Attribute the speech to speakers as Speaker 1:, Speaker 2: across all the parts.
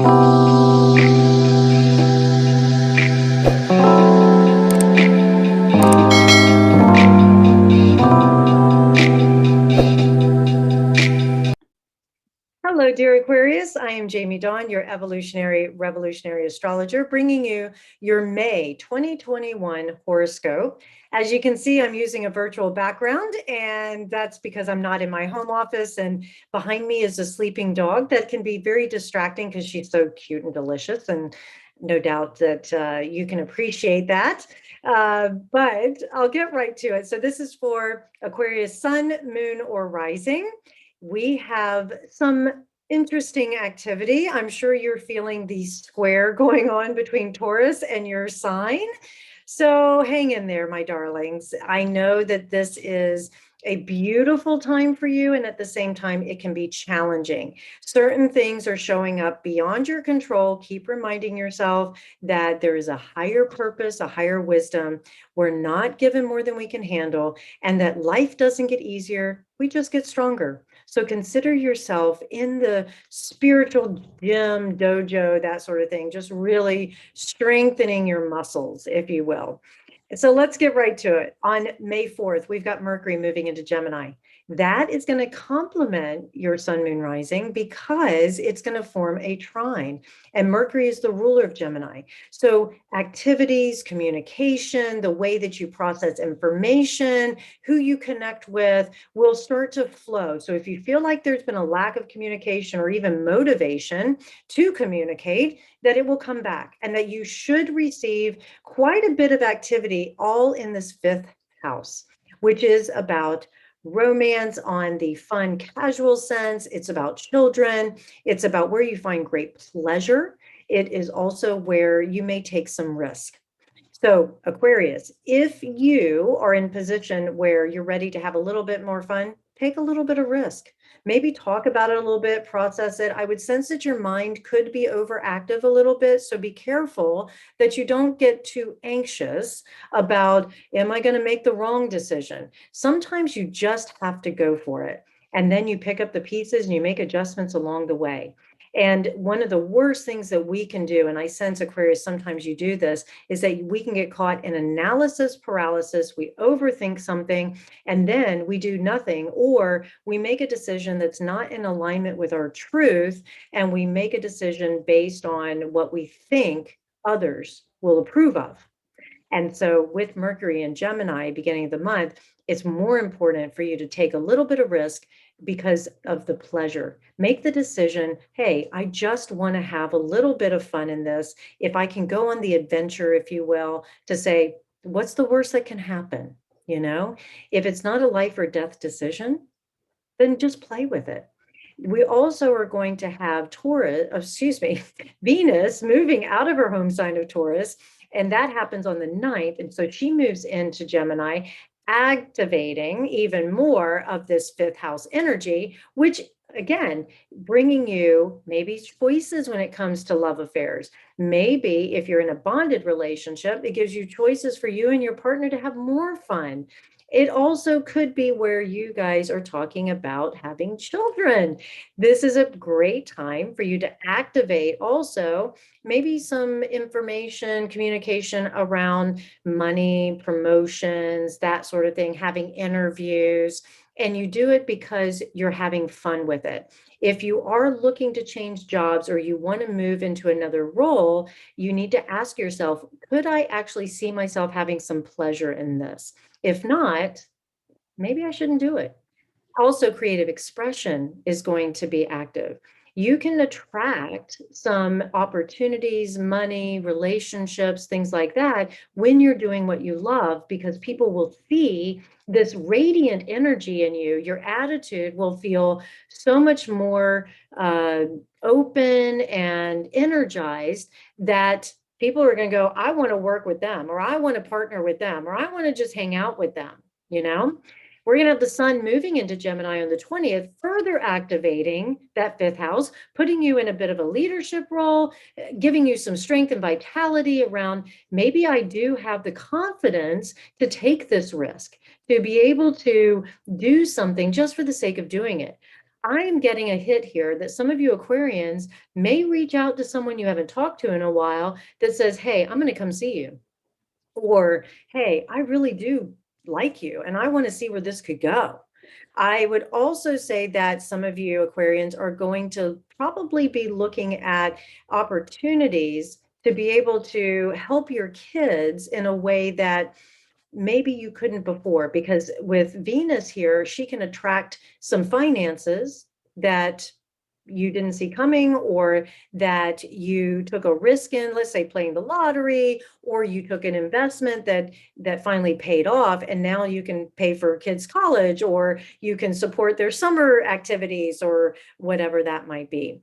Speaker 1: Hello, dear Aquarius. I am Jamie Dawn, your evolutionary revolutionary astrologer, bringing you your May 2021 horoscope. As you can see, I'm using a virtual background, and that's because I'm not in my home office. And behind me is a sleeping dog that can be very distracting because she's so cute and delicious. And no doubt that you can appreciate that. But I'll get right to it. So this is for Aquarius Sun, Moon, or Rising. We have some interesting activity. I'm sure you're feeling the square going on between Taurus and your sign. So hang in there, my darlings. I know that this is a beautiful time for you, and at the same time, it can be challenging. Certain things are showing up beyond your control. Keep reminding yourself that there is a higher purpose, a higher wisdom. We're not given more than we can handle, and that life doesn't get easier. We just get stronger. So consider yourself in the spiritual gym, dojo, that sort of thing, just really strengthening your muscles, if you will. So let's get right to it. On May 4th, we've got Mercury moving into Gemini. That is going to complement your sun, moon, rising because it's going to form a trine. And Mercury is the ruler of Gemini. So activities, communication, the way that you process information, who you connect with will start to flow. So if you feel like there's been a lack of communication or even motivation to communicate, that it will come back and that you should receive quite a bit of activity all in this fifth house, which is about romance on the fun, casual sense. It's about children. It's about where you find great pleasure. It is also where you may take some risk. So Aquarius, if you are in position where you're ready to have a little bit more fun, take a little bit of risk. Maybe talk about it a little bit, process it. I would sense that your mind could be overactive a little bit. So be careful that you don't get too anxious about, am I going to make the wrong decision? Sometimes you just have to go for it. And then you pick up the pieces and you make adjustments along the way. And one of the worst things that we can do, and I sense Aquarius, sometimes you do this, is that we can get caught in analysis paralysis. We overthink something and then we do nothing, or we make a decision that's not in alignment with our truth, and we make a decision based on what we think others will approve of. And so with Mercury and Gemini beginning of the month, it's more important for you to take a little bit of risk because of the pleasure. Make the decision, hey, I just want to have a little bit of fun in this. If I can go on the adventure, if you will, to say, what's the worst that can happen? You know, if it's not a life or death decision, then just play with it. We also are going to have Venus moving out of her home sign of Taurus, and that happens on the 9th. And so she moves into Gemini, activating even more of this fifth house energy, which again, bringing you maybe choices when it comes to love affairs. Maybe if you're in a bonded relationship, it gives you choices for you and your partner to have more fun. It also could be where you guys are talking about having children. This is a great time for you to activate also maybe some information, communication around money, promotions, that sort of thing, having interviews. And you do it because you're having fun with it. If you are looking to change jobs or you want to move into another role, you need to ask yourself, could I actually see myself having some pleasure in this? If not, maybe I shouldn't do it. Also, creative expression is going to be active. You can attract some opportunities, money, relationships, things like that when you're doing what you love, because people will see this radiant energy in you. Your attitude will feel so much more open and energized that people are going to go, I want to work with them, or I want to partner with them, or I want to just hang out with them, you know? We're going to have the sun moving into Gemini on the 20th, further activating that fifth house, putting you in a bit of a leadership role, giving you some strength and vitality around, maybe I do have the confidence to take this risk, to be able to do something just for the sake of doing it. I am getting a hit here that some of you Aquarians may reach out to someone you haven't talked to in a while that says, hey, I'm going to come see you. Or, hey, I really do like you and I want to see where this could go. I would also say that some of you Aquarians are going to probably be looking at opportunities to be able to help your kids in a way that maybe you couldn't before, because with Venus here, she can attract some finances that you didn't see coming, or that you took a risk in, let's say playing the lottery, or you took an investment that finally paid off, and now you can pay for kids' college, or you can support their summer activities, or whatever that might be.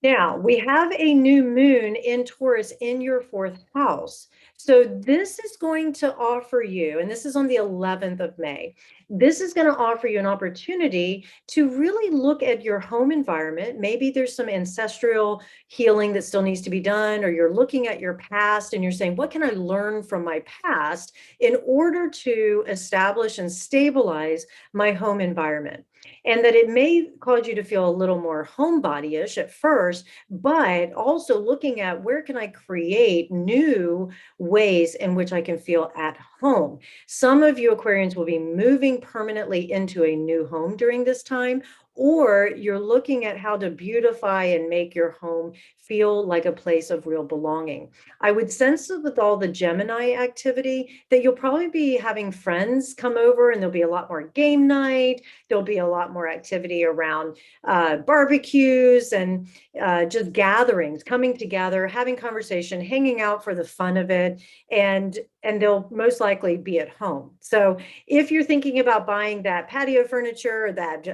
Speaker 1: Now, we have a new moon in Taurus in your fourth house. So this is going to offer you, and this is on the 11th of May, this is going to offer you an opportunity to really look at your home environment. Maybe there's some ancestral healing that still needs to be done, or you're looking at your past and you're saying, what can I learn from my past in order to establish and stabilize my home environment? And that it may cause you to feel a little more homebody-ish at first, but also looking at where can I create new ways in which I can feel at home. Some of you Aquarians will be moving permanently into a new home during this time, or you're looking at how to beautify and make your home feel like a place of real belonging. I would sense with all the Gemini activity that you'll probably be having friends come over, and there'll be a lot more game night. There'll be a lot more activity around barbecues and just gatherings, coming together, having conversation, hanging out for the fun of it, and they'll most likely be at home. So if you're thinking about buying that patio furniture, that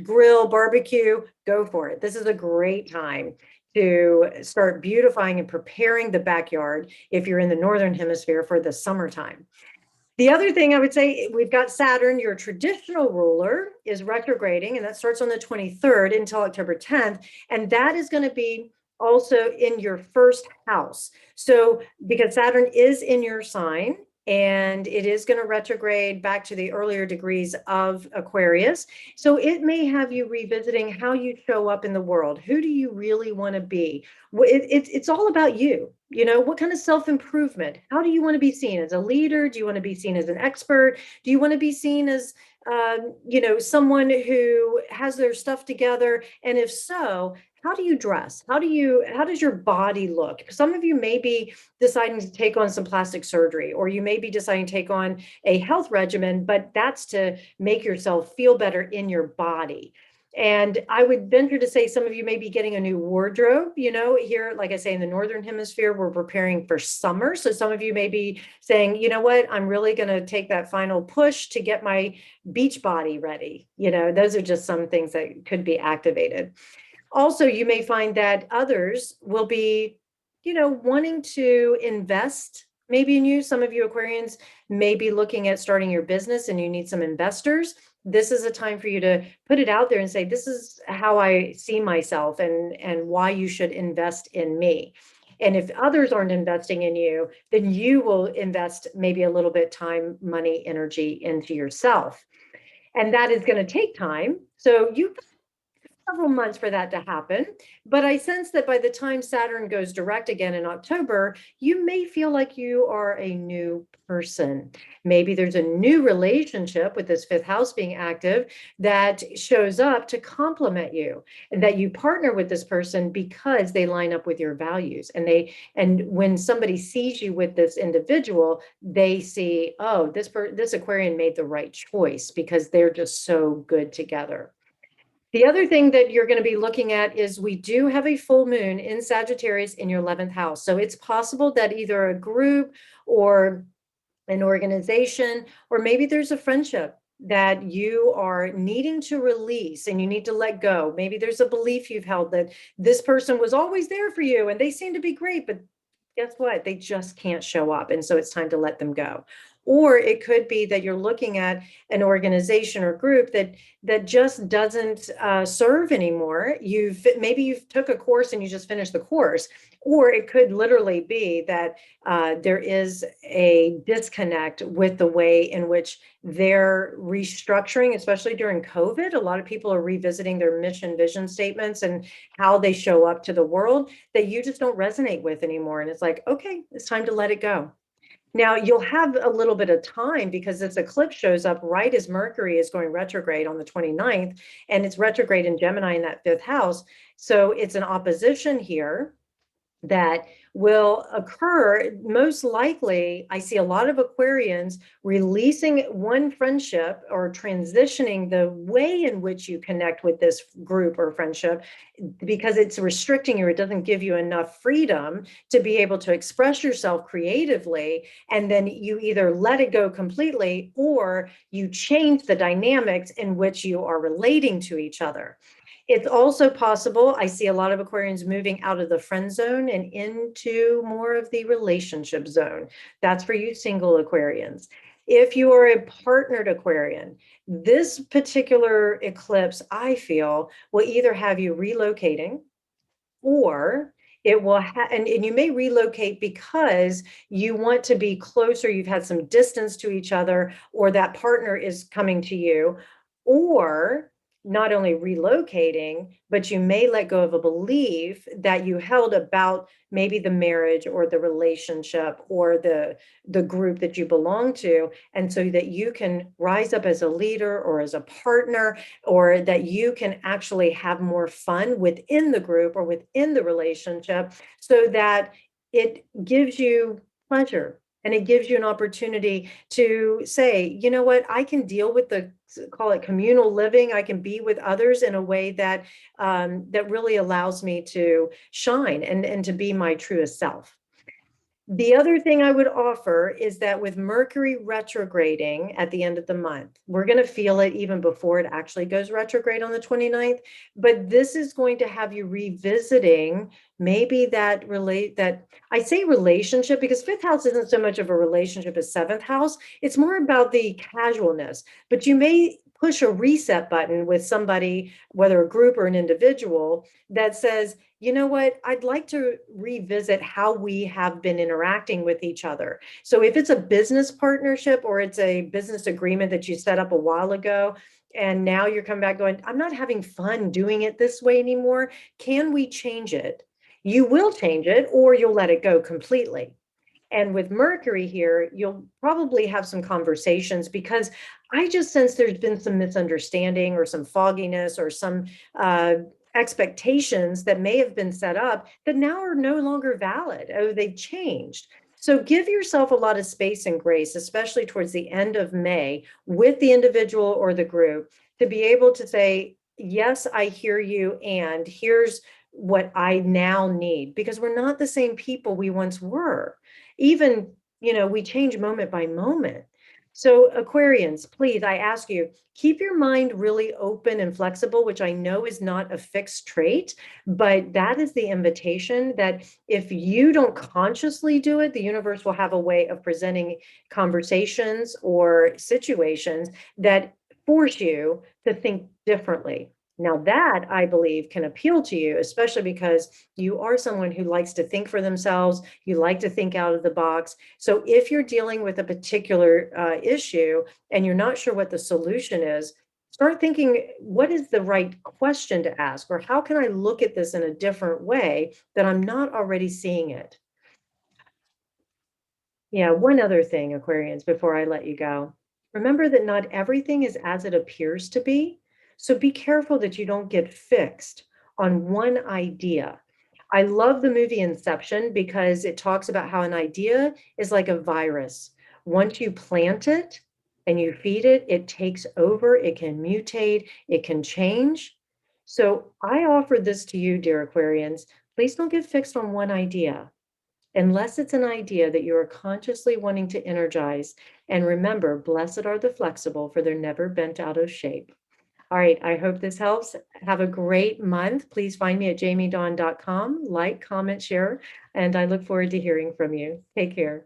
Speaker 1: grill, barbecue, go for it. This is a great time to start beautifying and preparing the backyard if you're in the northern hemisphere for the summertime. The other thing I would say, we've got Saturn, your traditional ruler, is retrograding, and that starts on the 23rd until October 10th. And that is going to be also in your first house. So because Saturn is in your sign, and it is going to retrograde back to the earlier degrees of Aquarius. So it may have you revisiting how you show up in the world. Who do you really want to be? It's all about you. You know, what kind of self-improvement? How do you want to be seen as a leader? Do you want to be seen as an expert? Do you want to be seen as, someone who has their stuff together? And if so, how do you dress? How does your body look? Some of you may be deciding to take on some plastic surgery, or you may be deciding to take on a health regimen, but that's to make yourself feel better in your body. And I would venture to say some of you may be getting a new wardrobe. Here, like I say, in the Northern Hemisphere, we're preparing for summer. So some of you may be saying, you know what, I'm really going to take that final push to get my beach body ready. Those are just some things that could be activated. Also, you may find that others will be, wanting to invest maybe in you. Some of you Aquarians may be looking at starting your business and you need some investors. This is a time for you to put it out there and say, this is how I see myself, and why you should invest in me. And if others aren't investing in you, then you will invest maybe a little bit time, money, energy into yourself. And that is going to take time. So you several months for that to happen. But I sense that by the time Saturn goes direct again in October, you may feel like you are a new person. Maybe there's a new relationship with this fifth house being active that shows up to complement you, and that you partner with this person because they line up with your values. And when somebody sees you with this individual, they see, oh, this Aquarian made the right choice because they're just so good together. The other thing that you're going to be looking at is we do have a full moon in Sagittarius in your 11th house. So it's possible that either a group or an organization, or maybe there's a friendship that you are needing to release and you need to let go. Maybe there's a belief you've held that this person was always there for you and they seem to be great, but guess what? They just can't show up. And so it's time to let them go. Or it could be that you're looking at an organization or group that just doesn't serve anymore. Maybe you've took a course and you just finished the course, or it could literally be that there is a disconnect with the way in which they're restructuring, especially during COVID. A lot of people are revisiting their mission vision statements and how they show up to the world that you just don't resonate with anymore. And it's like, okay, it's time to let it go. Now, you'll have a little bit of time because this eclipse shows up right as Mercury is going retrograde on the 29th, and it's retrograde in Gemini in that fifth house. So it's an opposition here that will occur. Most likely, I see a lot of Aquarians releasing one friendship or transitioning the way in which you connect with this group or friendship because it's restricting you. It doesn't give you enough freedom to be able to express yourself creatively. And then you either let it go completely or you change the dynamics in which you are relating to each other. It's also possible, I see a lot of Aquarians moving out of the friend zone and into more of the relationship zone. That's for you single Aquarians. If you are a partnered Aquarian, this particular eclipse, I feel, will either have you relocating or it will and you may relocate because you want to be closer, you've had some distance to each other, or that partner is coming to you, or not only relocating, but you may let go of a belief that you held about maybe the marriage or the relationship or the group that you belong to, and so that you can rise up as a leader or as a partner, or that you can actually have more fun within the group or within the relationship so that it gives you pleasure and it gives you an opportunity to say, you know what, I can deal with the, call it communal living. I can be with others in a way that that really allows me to shine and to be my truest self. The other thing I would offer is that with Mercury retrograding at the end of the month, we're going to feel it even before it actually goes retrograde on the 29th. But this is going to have you revisiting maybe that I say relationship because fifth house isn't so much of a relationship as seventh house. It's more about the casualness, but you may push a reset button with somebody, whether a group or an individual, that says, you know what, I'd like to revisit how we have been interacting with each other. So if it's a business partnership or it's a business agreement that you set up a while ago, and now you're coming back going, I'm not having fun doing it this way anymore. Can we change it? You will change it or you'll let it go completely. And with Mercury here, you'll probably have some conversations because I just sense there's been some misunderstanding or some fogginess or some expectations that may have been set up that now are no longer valid. Oh, they've changed. So give yourself a lot of space and grace, especially towards the end of May with the individual or the group, to be able to say, yes, I hear you, and here's what I now need, because we're not the same people we once were. Even, we change moment by moment. So Aquarians, please, I ask you, keep your mind really open and flexible, which I know is not a fixed trait, but that is the invitation that if you don't consciously do it, the universe will have a way of presenting conversations or situations that force you to think differently. Now that I believe can appeal to you, especially because you are someone who likes to think for themselves. You like to think out of the box. So if you're dealing with a particular issue and you're not sure what the solution is, start thinking, what is the right question to ask? Or how can I look at this in a different way that I'm not already seeing it? Yeah, one other thing, Aquarians, before I let you go. Remember that not everything is as it appears to be. So be careful that you don't get fixed on one idea. I love the movie Inception because it talks about how an idea is like a virus. Once you plant it and you feed it, it takes over, it can mutate, it can change. So I offer this to you, dear Aquarians. Please don't get fixed on one idea unless it's an idea that you are consciously wanting to energize. And remember, blessed are the flexible, for they're never bent out of shape. All right, I hope this helps. Have a great month. Please find me at jamiedawn.com, like, comment, share, and I look forward to hearing from you. Take care.